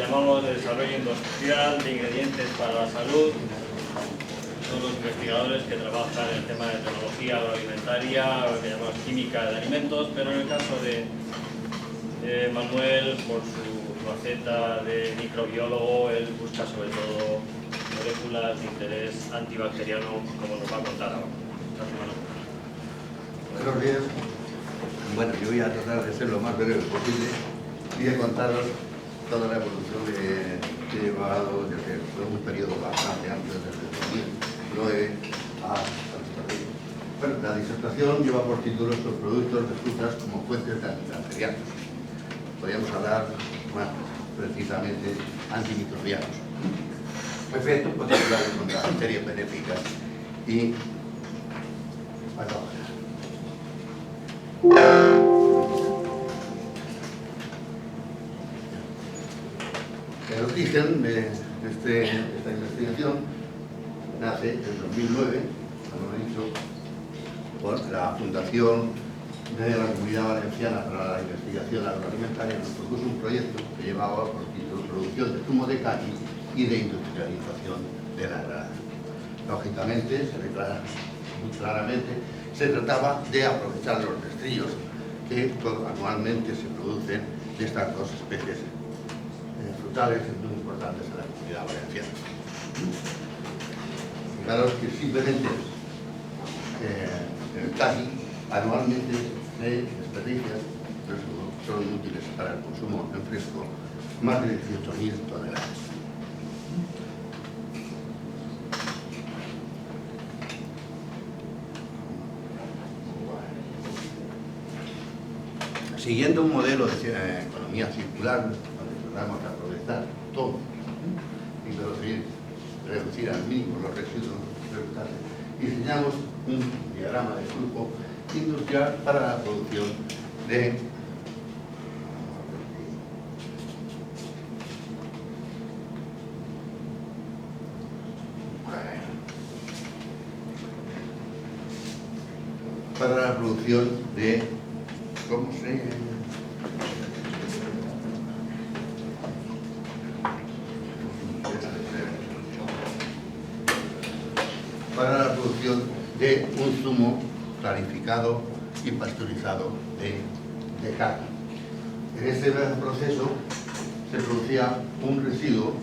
llamamos de desarrollo industrial de ingredientes para la salud. Son los investigadores que trabajan en el tema de tecnología agroalimentaria, lo que llamamos química de alimentos, pero en el caso de Manuel, por su faceta de microbiólogo, él busca sobre todo moléculas de interés antibacteriano, como nos va a contar ahora. Gracias, Manuel. Buenos días. Bueno, yo voy a tratar de ser lo más breve posible y de contaros toda la evolución que he llevado desde un periodo bastante amplio, desde el 2009 hasta el. Bueno, la disertación lleva por título estos productos de frutas como fuentes de antibacterianos. Podríamos hablar más precisamente antimicrobianos. Efectos particulares contra bacterias benéficas y patógenas. El origen de esta investigación nace en 2009, como he dicho, por la Fundación de la Comunidad Valenciana para la Investigación Agroalimentaria. Nos propuso un proyecto que llevaba por título Producción de zumo de caña y de industrialización de la grana. Lógicamente, se declara muy claramente, se trataba de aprovechar los rastrillos que anualmente se producen de estas dos especies frutales muy importantes en la Comunidad Valenciana. Fijaros que simplemente en el casi anualmente se desperdician, son útiles para el consumo en fresco, más de 18.000 toneladas. Siguiendo un modelo de economía circular, donde tratamos de aprovechar todo y reducir al mínimo los residuos resultantes, diseñamos un diagrama de flujo industrial para la producción de ¿cómo se? Para la producción de un zumo clarificado y pasteurizado de carne. En ese proceso se producía un residuo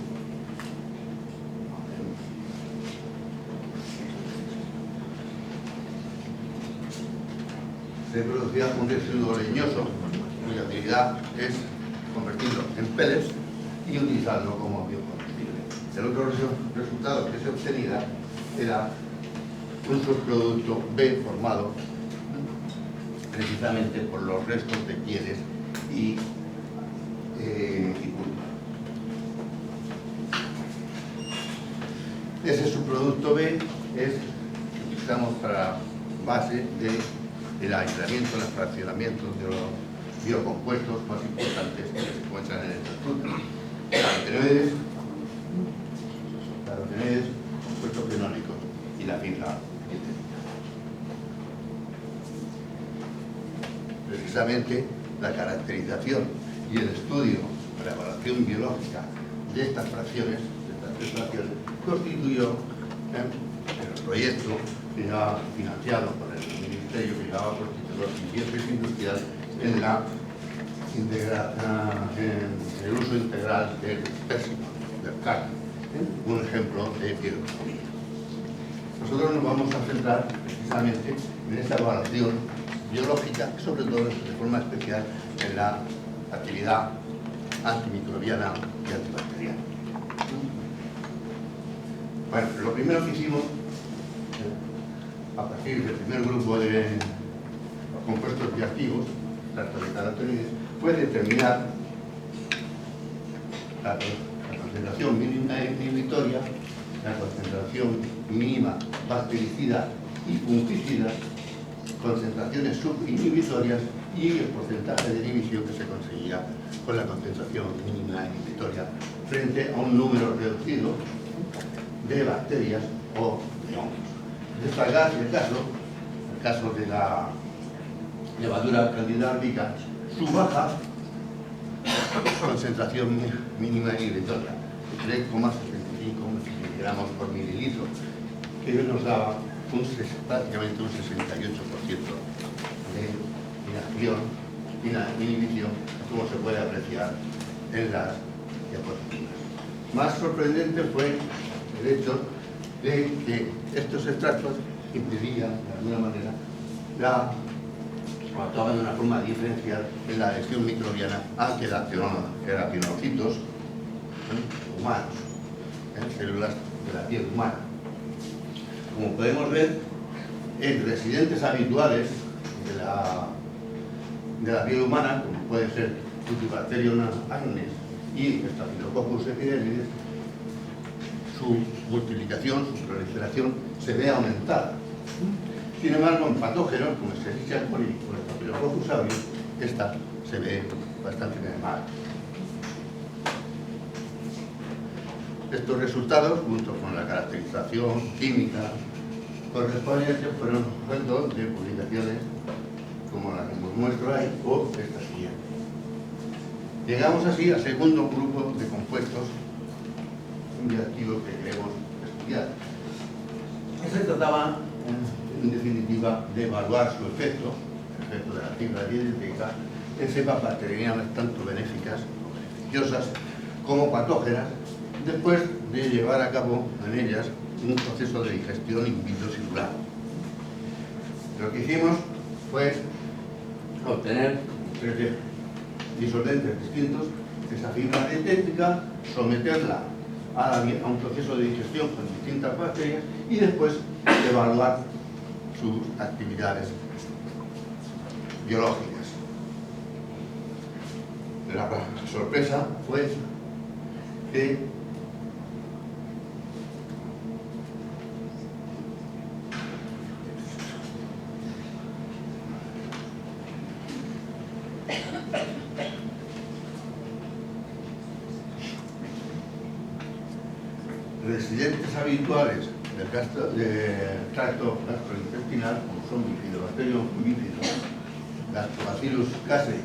leñoso, cuya utilidad es convertirlo en pellets y utilizarlo como biocombustible. El otro resultado que se obtenía era un subproducto B formado precisamente por los restos de pieles y pulpa. Ese subproducto B es que utilizamos para base del aislamiento, el fraccionamiento de los biocompuestos más importantes que se encuentran en estas frutas. Carotenoides, compuestos fenólicos y la fibra sintética. Precisamente la caracterización y el estudio, la evaluación biológica de estas fracciones, constituyó el proyecto financiado por el Ministerio que llevaba por título Ingredientes Industriales en el uso integral del pésimo, del carne, un ejemplo de bioeconomía. Nosotros nos vamos a centrar precisamente en esta evaluación biológica, sobre todo de forma especial en la actividad antimicrobiana y antibacteriana. Bueno, lo primero que hicimos, a partir del primer grupo de compuestos bioactivos, tanto de carotenoides, fue determinar la concentración mínima inhibitoria, la concentración mínima bactericida y fungicida, concentraciones subinhibitorias y el porcentaje de inhibición que se conseguía con la concentración mínima inhibitoria frente a un número reducido de bacterias o de hongos. Destacar el caso de la levadura Candida albicans, su baja concentración mínima inhibitoria, 3,75 miligramos por mililitro, que nos daba prácticamente un 68% de inhibición, como se puede apreciar en las diapositivas. Más sorprendente fue el hecho de que estos extractos impedían, de alguna manera, actuaban de una forma diferencial en la lesión microbiana a queratinocitos humanos, células de la piel humana. Como podemos ver, en residentes habituales de la piel humana, como puede ser Cutibacterium acnes y Staphylococcus epidermidis, su multiplicación, su proliferación se ve aumentada. Sin embargo, en patógenos como Escherichia coli o Staphylococcus aureus, esta se ve bastante mal. Estos resultados, junto con la caracterización química correspondiente, fueron objeto de publicaciones como la que os muestro ahí o esta siguiente. Llegamos así al segundo grupo de compuestos bioactivos que queremos estudiar. Se trataba, en definitiva, de evaluar su efecto, el efecto de la fibra dietética, en cepas bacterianas tanto benéficas o beneficiosas como patógenas, después de llevar a cabo en ellas un proceso de digestión in vitro celular. Lo que hicimos fue obtener 3 disolventes distintos, esa fibra dietética, someterla a un proceso de digestión con distintas bacterias y después evaluar sus actividades biológicas. La sorpresa fue que residentes habituales del tracto gastrointestinal, como son Bifidobacterium bifidus, Lactobacillus casei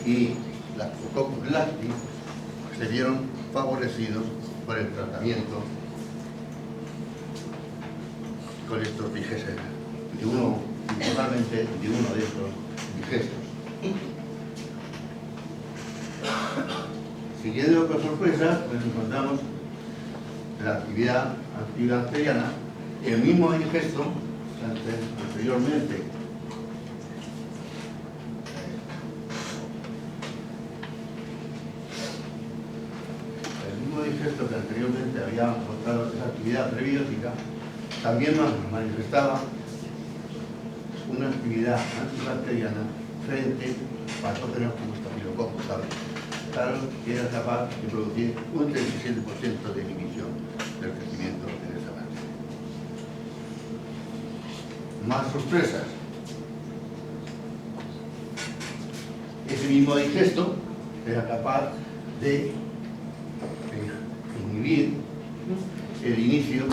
y Lactococcus lactis, se vieron favorecidos por el tratamiento con estos digestos, principalmente de uno de estos digestos. Siguiendo con sorpresa, pues encontramos la actividad antibacteriana y el mismo digesto, anteriormente que anteriormente había mostrado esa actividad prebiótica, también manifestaba una actividad antibacteriana frente a patógenos como Staphylococcus aureus, claro, que era capaz de producir un 37% de inhibición del crecimiento en esa bacteria. Más sorpresas. Ese mismo digesto era capaz de inhibir el inicio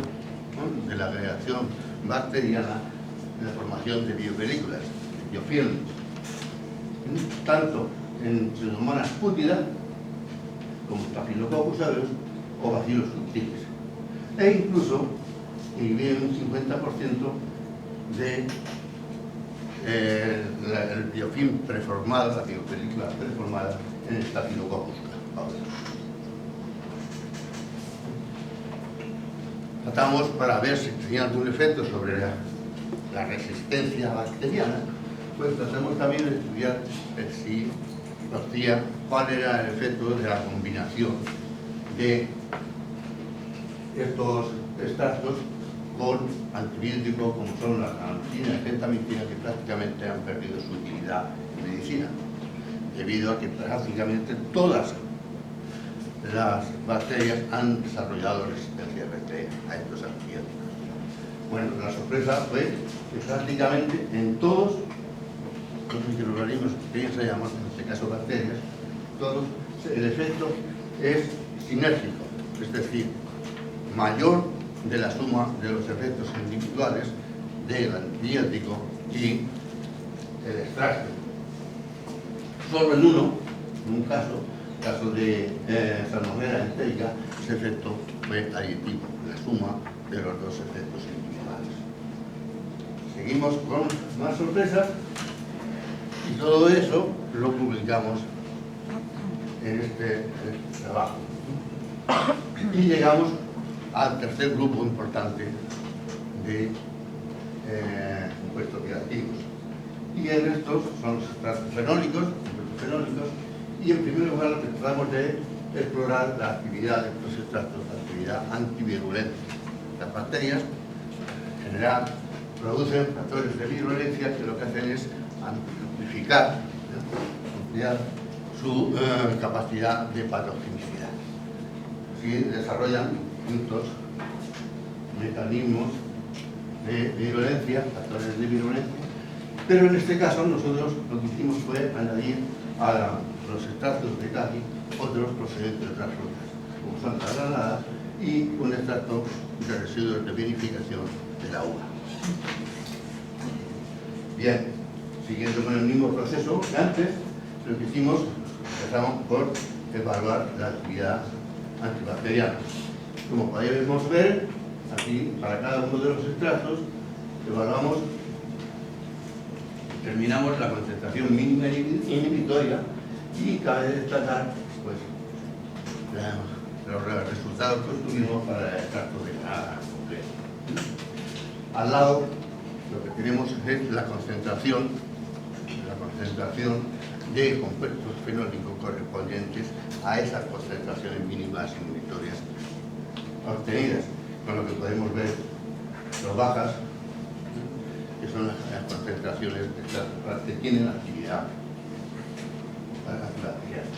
de la agregación bacteriana en la formación de biopelículas, biofilms, tanto en Pseudomonas putida como Staphylococcus aureus o Bacillus subtilis, e incluso inhibir un 50% de el biofilm preformado, la biopelícula preformada en el Staphylococcus aureus. Tratamos para ver si tenía algún efecto sobre la resistencia bacteriana, pues tratamos también de estudiar si conocía cuál era el efecto de la combinación de estos extractos con antibióticos como son las amoxicilina y gentamicina, que prácticamente han perdido su utilidad en medicina, debido a que prácticamente todas las bacterias han desarrollado resistencia a estos antibióticos. Bueno, la sorpresa fue que prácticamente en todos los microorganismos que ensayamos, en este caso bacterias, todos, el efecto es sinérgico, es decir, mayor de la suma de los efectos individuales del antibiótico y el extracto. Solo en un caso, caso de salmonella entérica, ese efecto fue aditivo, la suma de los dos efectos individuales. Seguimos con más sorpresas y todo eso lo publicamos en este trabajo. Y llegamos al tercer grupo importante de compuestos bioactivos. Y en estos son los extractos fenólicos, y en primer lugar lo que tratamos de explorar la actividad de estos extractos, la actividad antivirulenta. Las bacterias, en general, producen factores de virulencia que lo que hacen es amplificar su capacidad de patogenicidad. Así desarrollan distintos mecanismos de virulencia, factores de virulencia, pero en este caso nosotros lo que hicimos fue añadir a los extractos de caqui otros procedentes de otras frutas, como son las granadas y un extracto de residuos de vinificación de la uva. Bien, siguiendo con el mismo proceso que antes, lo que hicimos, empezamos por evaluar la actividad antibacteriana. Como podemos ver, aquí para cada uno de los extractos evaluamos, determinamos la concentración mínima inhibitoria y cabe destacar pues, los resultados que obtuvimos para el extracto de granada completo. Al lado lo que tenemos es la concentración de compuestos fenólicos correspondientes a esas concentraciones mínimas inhibitorias obtenidas, con lo que podemos ver las bajas, que son las concentraciones que tienen actividad antibacteriana.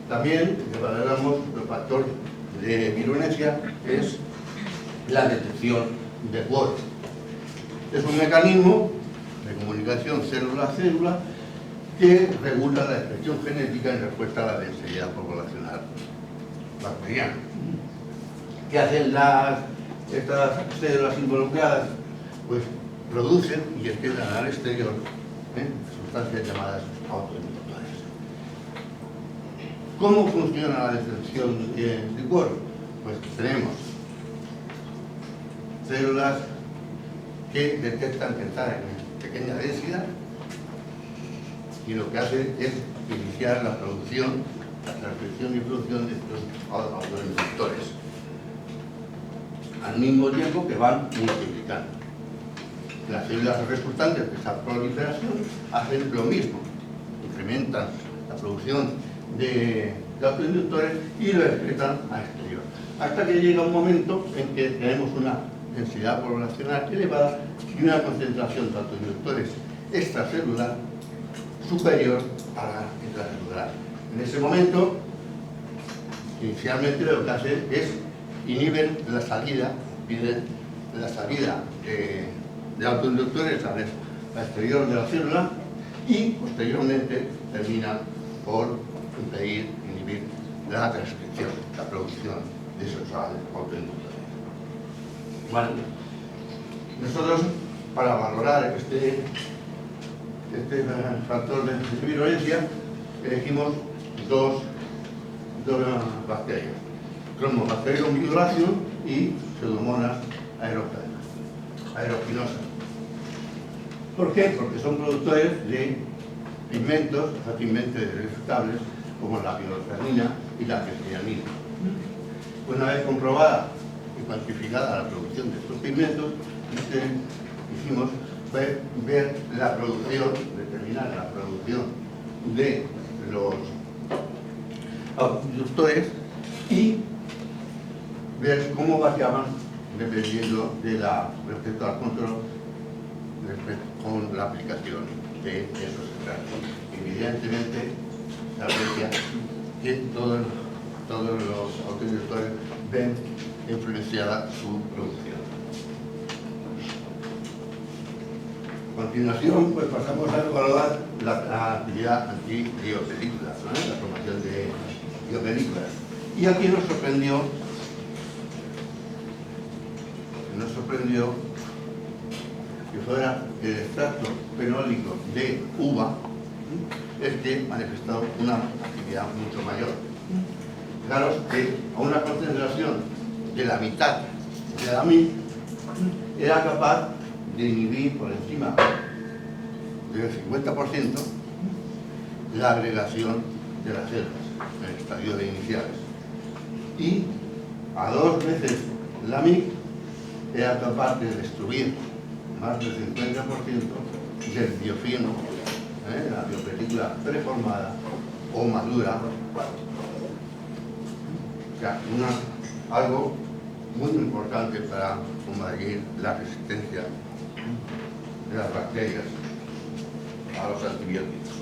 También evaluamos el factor de virulencia, es la detección de Wald. Es un mecanismo de comunicación célula a célula que regula la expresión genética en respuesta a la densidad poblacional bacteriana. ¿Qué hacen estas células involucradas? Pues producen y extienden al exterior sustancias llamadas autoinductores. ¿Cómo funciona la detección de Wald? Pues tenemos células que detectan que están en pequeña densidad y lo que hace es iniciar la producción, la transcripción y producción de estos autoinductores al mismo tiempo que van multiplicando. Las células resultantes de esa proliferación hacen lo mismo, incrementan la producción de autoinductores y lo excretan al exterior, hasta que llega un momento en que tenemos una densidad poblacional elevada y una concentración de autoinductores extracelular superior a la intracelular. En ese momento, inicialmente lo que hace es inhiben la salida, impiden la salida de autoinductores al exterior de la célula y posteriormente terminan por inhibir la transcripción, la producción de esos autoinductores. Bueno, nosotros para valorar este factor de virulencia elegimos dos bacterias, Chromobacterium viruláceum y Pseudomonas aeruginosa. ¿Por qué? Porque son productores de pigmentos fácilmente detectables como la biocerina y la fenillanina. Una vez comprobada y cuantificada la producción de estos pigmentos, lo que hicimos fue ver la producción, determinar la producción de los autoinductores y ver cómo variaban dependiendo de respecto al control con la aplicación de esos extractos. Evidentemente, se aprecia que todos los autoinductores ven influenciada su producción. A continuación, pues pasamos a evaluar la actividad antibiopelícula, ¿no? La formación de biopelículas. Y aquí nos sorprendió que fuera el extracto fenólico de uva es que manifestó una actividad mucho mayor. Fijaros que a una concentración de la mitad de la MIC era capaz de inhibir por encima del 50% la agregación de las células en el estadio de iniciales. Y a 2 veces la MIC era capaz de destruir más del 50% del biofilm, la biopelícula preformada o madura. O sea, algo muy importante para combatir la resistencia de las bacterias a los antibióticos.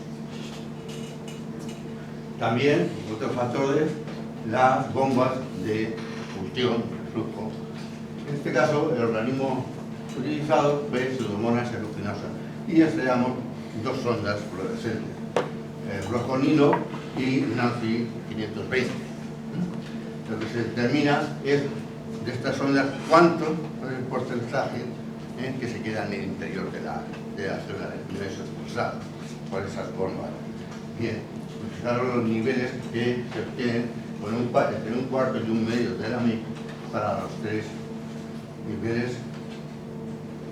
También, otro factor es las bombas de fusión, de flujo. En este caso, el organismo utilizado fue Pseudomonas aeruginosa y empleamos 2 sondas fluorescentes, Broconilo y Nancy 520. Lo que se determina es de estas sondas cuánto es el porcentaje que se queda en el interior de la célula del universo expulsado por esas bombas. Bien, fijaros los niveles que se obtienen con entre un cuarto y un medio de la MIC para los 3 niveles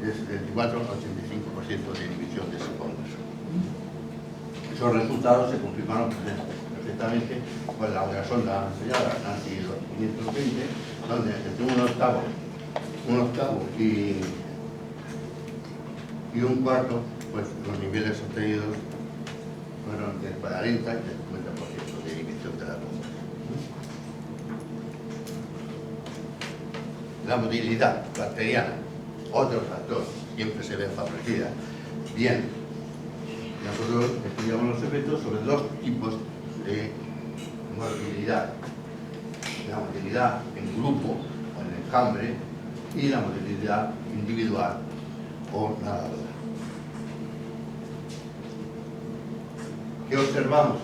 desde el 4 al 85% de inhibición de esas bombas. Esos resultados se confirmaron perfectamente con la otra sonda enseñada, Nancy 520, donde entre un octavo y un cuarto, pues los niveles obtenidos fueron del 40 y del 50% de inhibición de las bombas. La motilidad bacteriana, otro factor, siempre se ve favorecida. Bien, nosotros estudiamos los efectos sobre 2 tipos de motilidad. La motilidad en grupo o en enjambre y la motilidad individual o nadadora. ¿Qué observamos?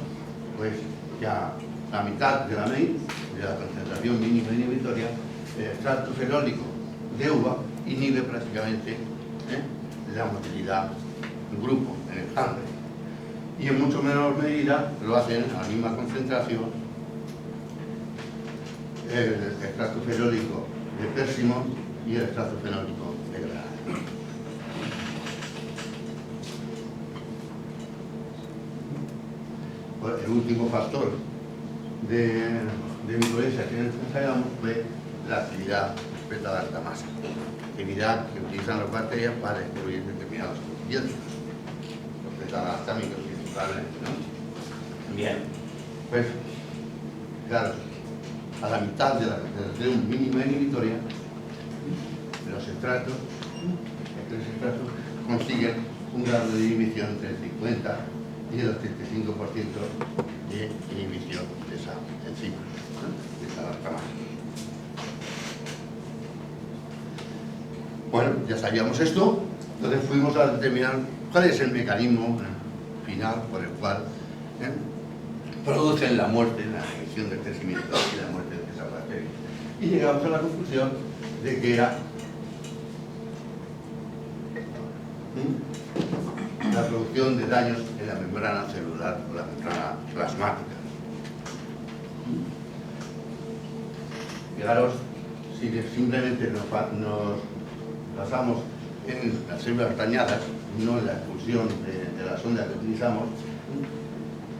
Pues ya la mitad de la MIC, de la concentración mínima inhibitoria, el extracto fenólico de uva inhibe prácticamente la motilidad en grupo, en enjambre. Y en mucho menor medida lo hacen a la misma concentración el extracto fenólico de pérsimo y el extracto fenólico de granada. Pues el último factor de influencia que ensayamos fue la actividad respecto a la alta masa, actividad que utilizan las bacterias para destruir determinados antibióticos, los beta-galactámicos principalmente, ¿no? Bien, pues claro, a la mitad de la concentración mínima inhibitoria, los extractos, estos extractos consiguen un grado de inhibición entre el 50 y el 85% de inhibición de esa enzima, de esa lactamasa. Bueno, ya sabíamos esto, entonces fuimos a determinar cuál es el mecanismo final por el cual producen la muerte, la inhibición del crecimiento y la muerte de esas bacterias. Y llegamos a la conclusión de que era la producción de daños en la membrana celular o la membrana plasmática. Fijaros, si simplemente nos basamos en las células dañadas, no en la expulsión de la sonda que utilizamos,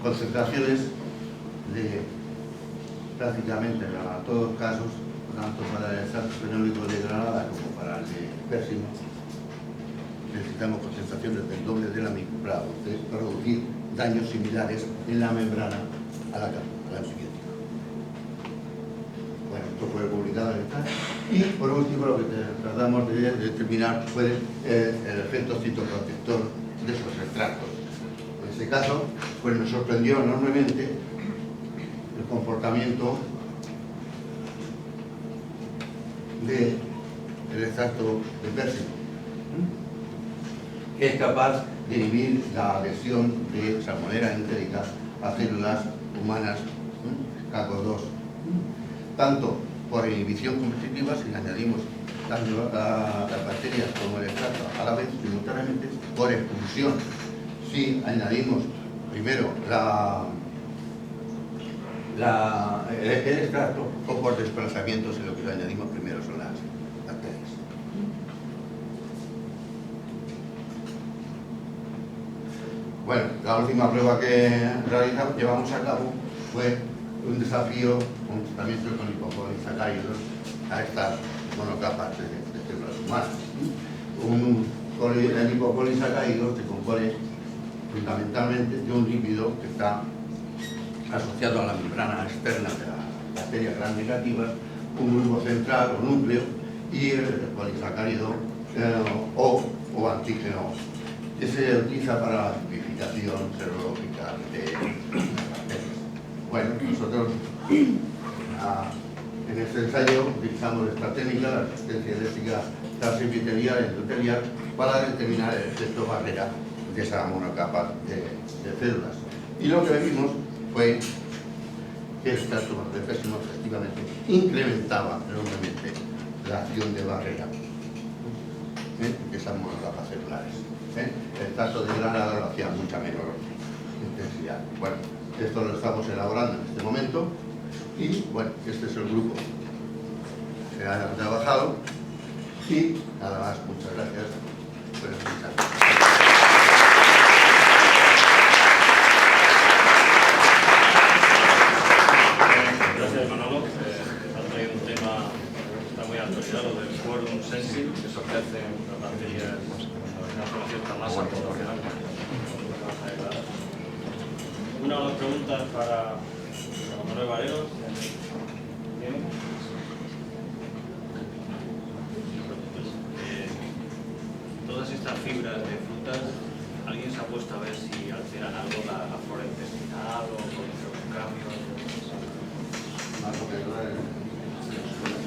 concentraciones de prácticamente en todos los casos, tanto para el extracto fenólico de granada como para el de pérsimo, necesitamos concentraciones del doble de la MIC para producir daños similares en la membrana a la antibiótico. Bueno, esto fue publicado en esta. Y por último, lo que tratamos de determinar fue el efecto citoprotector de esos extractos. En este caso, pues nos sorprendió enormemente el comportamiento del extracto de pérsimo, que es capaz de inhibir la adhesión de Salmonella entérica a células humanas CACO2, tanto por inhibición competitiva, si le añadimos tanto las bacterias como el extracto a la vez simultáneamente, por expulsión, si añadimos primero, el extracto o por desplazamientos, en lo que lo añadimos primero son las bacterias. Bueno, la última prueba que llevamos a cabo fue un desafío, un tratamiento con lipopolisacáridos a estas monocapas de células humanas. Un lipopolisacárido se compone fundamentalmente de un lípido que está asociado a la membrana externa de las bacterias gram negativas, un grupo central o núcleo y el polisacárido o antígeno que se utiliza para la tipificación serológica de las bacterias. Bueno, nosotros en este ensayo utilizamos esta técnica, la resistencia eléctrica transepitelial y endotelial, para determinar el efecto barrera de esa monocapa de células. Y lo que vimos fue que el extracto efectivamente incrementaba enormemente la acción de barrera de esas monocapas celulares. El trato de granada lo hacía a mucha menor intensidad. Bueno, esto lo estamos elaborando en este momento y bueno, este es el grupo que ha trabajado y nada más, muchas gracias por escuchar. Gracias, Manolo. Ha traído un tema que está muy actualizado, del quórum sensing, que se ofrece en las bacterias con cierta masa poblacional. Una o dos preguntas para Manuel Valero. Bien. Todas estas fibras de frutas, ¿alguien se ha puesto a ver si alteran algo la flora intestinal o producen un cambio? Más o menos,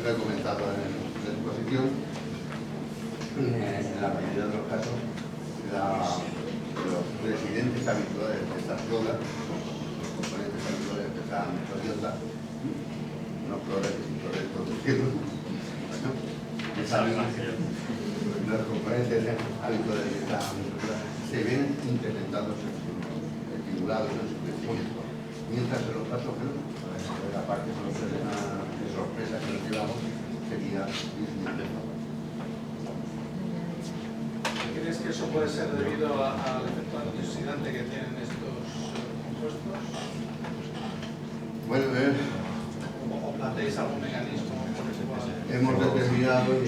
lo he comentado en la exposición, en la mayoría de los casos, los residentes habituales de estas floras, los componentes habituales de esta microbiota, no flores, sino flores producidos, que saben más que yo. Los componentes habituales de esta microbiota se ven incrementados estimulados en su crecimiento, mientras en los patógenos, la parte de sorpresa que nos llevamos sería disminuyendo. ¿Crees que eso puede ser debido al efecto antioxidante que tienen estos compuestos? Bueno, ¿O planteáis algún mecanismo por el cual? hemos determinado en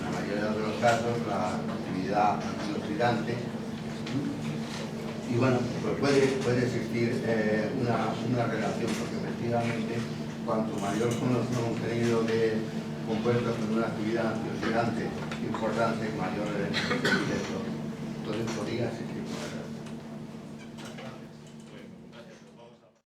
la mayoría de los casos la actividad antioxidante y bueno, pues puede existir una relación, porque efectivamente cuanto mayor contenido de compuestos con una actividad antioxidante importante, mayor es el efecto. Entonces podría existir.